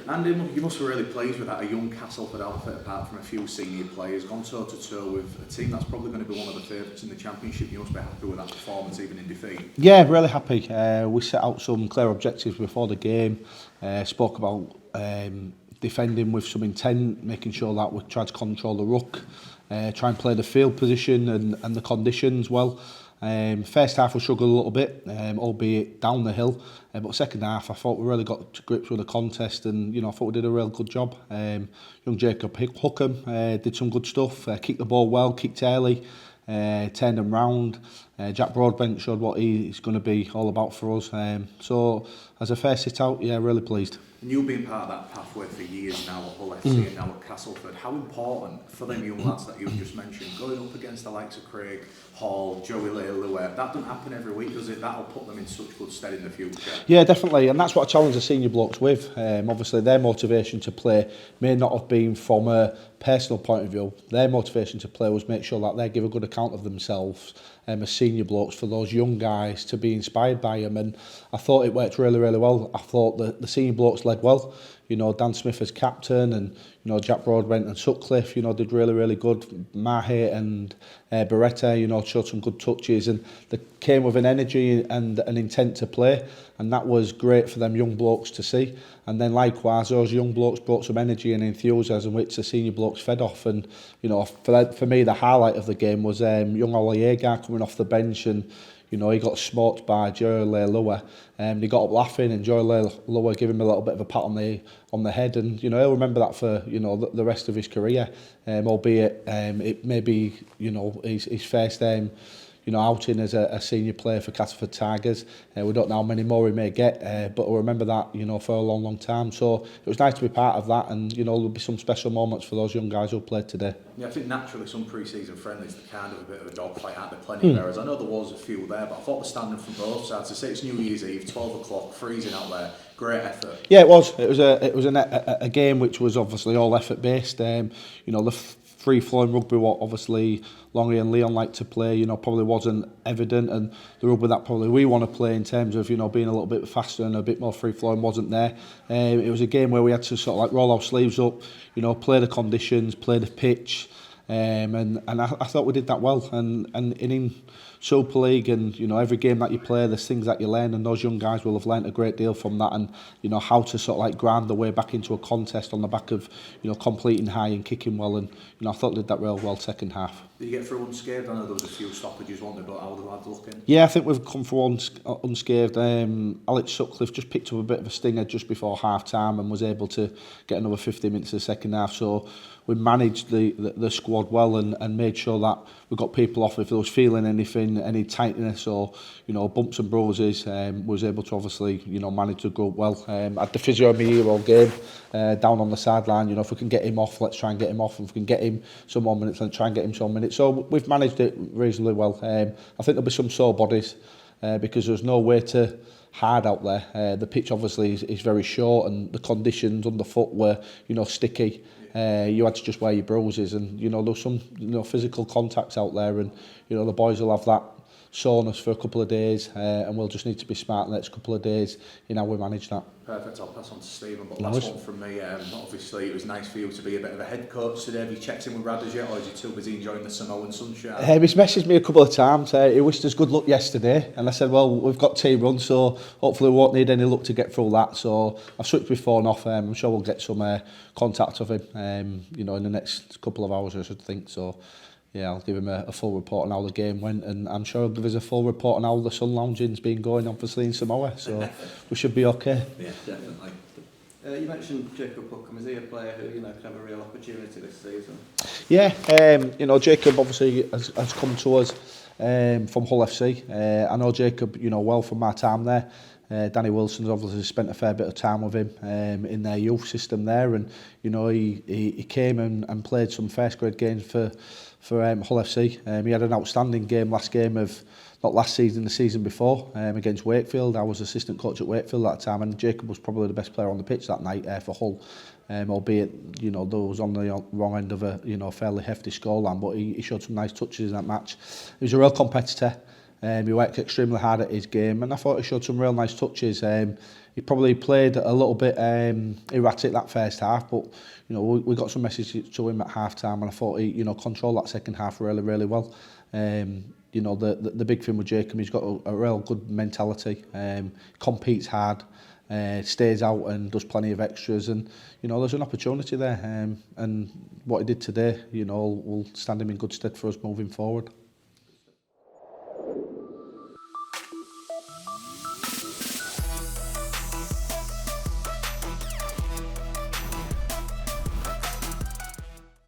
And you must be really pleased with that, a young Castleford outfit, apart from a few senior players, gone toe-to-toe with a team that's probably going to be one of the favourites in the Championship. You must be happy with that performance, even in defeat. Yeah, really happy. We set out some clear objectives before the game, spoke about defending with some intent, making sure that we tried to control the ruck, try and play the field position and the conditions well. First half we struggled a little bit, albeit down the hill, but second half I thought we really got to grips with the contest, and I thought we did a real good job. Young Jacob Hookham did some good stuff, kicked the ball well, kicked early, turned them round. Jack Broadbent showed what he's going to be all about for us. So as a first sit out, yeah, really pleased. And you've been part of that pathway for years now at Hull FC and now at Castleford. How important for them young lads that you've just mentioned, going up against the likes of Craig Hall, Joey Leilua, that doesn't happen every week, does it? That'll put them in such good stead in the future. Yeah, definitely, and that's what I challenge the senior blokes with. Obviously, their motivation to play may not have been from a personal point of view. Their motivation to play was make sure that they give a good account of themselves as senior blokes for those young guys to be inspired by them, and I thought it worked really, really well. I thought the senior blokes led well. Dan Smith as captain, and Jack Broadbent and Sutcliffe, did really, really good. Mahe and Beretta, showed some good touches, and they came with an energy and an intent to play, and that was great for them young blokes to see. And then likewise, those young blokes brought some energy and enthusiasm, which the senior blokes fed off. And for me, the highlight of the game was young Ollie Agar coming off the bench, and he got smoked by Joey Leilua. He got up laughing, and Joey Leilua gave him a little bit of a pat on the head, and he'll remember that for the rest of his career. Albeit it may be his first outing as a senior player for Castleford Tigers. We don't know how many more he may get, but we'll remember that for a long, long time. So it was nice to be part of that, and there'll be some special moments for those young guys who played today. Yeah, I think naturally some pre-season friendlies are kind of a bit of a dogfight at the plenty areas. I know there was a few there, but I thought the standard from both sides. To say it's New Year's Eve, 12 o'clock, freezing out there, great effort. Yeah, it was. It was a game which was obviously all effort based. The free-flowing rugby, what obviously Longy and Leon like to play, probably wasn't evident, and the rugby that probably we want to play in terms of, being a little bit faster and a bit more free-flowing wasn't there. It was a game where we had to sort of like roll our sleeves up, play the conditions, play the pitch, and I thought we did that well. And in Super League and every game that you play, there's things that you learn, and those young guys will have learnt a great deal from that, and how to sort of like grind their way back into a contest on the back of completing high and kicking well, and I thought they did that real well second half. Did you get through unscathed? I know there was a few stoppages, weren't there, but how were the lads looking? Yeah, I think we've come through unscathed. Alex Sutcliffe just picked up a bit of a stinger just before half time and was able to get another 50 minutes of the second half, so we managed the squad well and made sure that we got people off if there was feeling anything, any tightness or bumps and bruises. Was able to obviously manage the group well. Had the physio in my ear all game, down on the sideline. If we can get him off, let's try and get him off. If we can get him some more minutes, let's try and get him some minutes. So we've managed it reasonably well. I think there'll be some sore bodies because there's no way to hard out there. The pitch obviously is very short, and the conditions underfoot were sticky. You had to just wear your bruises, and there's some physical contacts out there, and the boys will have that soreness for a couple of days, and we'll just need to be smart the next couple of days in how we manage that. Perfect, I'll pass on to Stephen, but last one from me. Obviously it was nice for you to be a bit of a head coach today. Have you checked in with Radders yet, or is he too busy enjoying the Samoan sunshine? He's messaged me a couple of times. He wished us good luck yesterday, and I said, well, we've got team run, so hopefully we won't need any luck to get through that. So I've switched my phone off. I'm sure we'll get some contact of him in the next couple of hours, I should think. So yeah, I'll give him a full report on how the game went, and I'm sure he'll give us a full report on how the sun lounging's been going, obviously, in Samoa, so we should be okay. Yeah, definitely. You mentioned Jacob Hookham. Is he a player who can have a real opportunity this season? Yeah, Jacob obviously has come to us from Hull FC. I know Jacob, well from my time there. Danny Wilson's obviously spent a fair bit of time with him in their youth system there, and he came and played some first grade games for Hull FC. He had an outstanding game last game of not last season, the season before, against Wakefield. I was assistant coach at Wakefield at that time, and Jacob was probably the best player on the pitch that night for Hull. albeit, you know, those on the wrong end of a, you know, fairly hefty scoreline, but he showed some nice touches in that match. He was a real competitor. He worked extremely hard at his game, and I thought he showed some real nice touches. He probably played a little bit erratic that first half, but you know, we got some messages to him at half time, and I thought he, you know, controlled that second half really, really well. You know, the big thing with Jacob, he's got a real good mentality, competes hard, stays out and does plenty of extras, and you know, there's an opportunity there, and what he did today, you know, will stand him in good stead for us moving forward.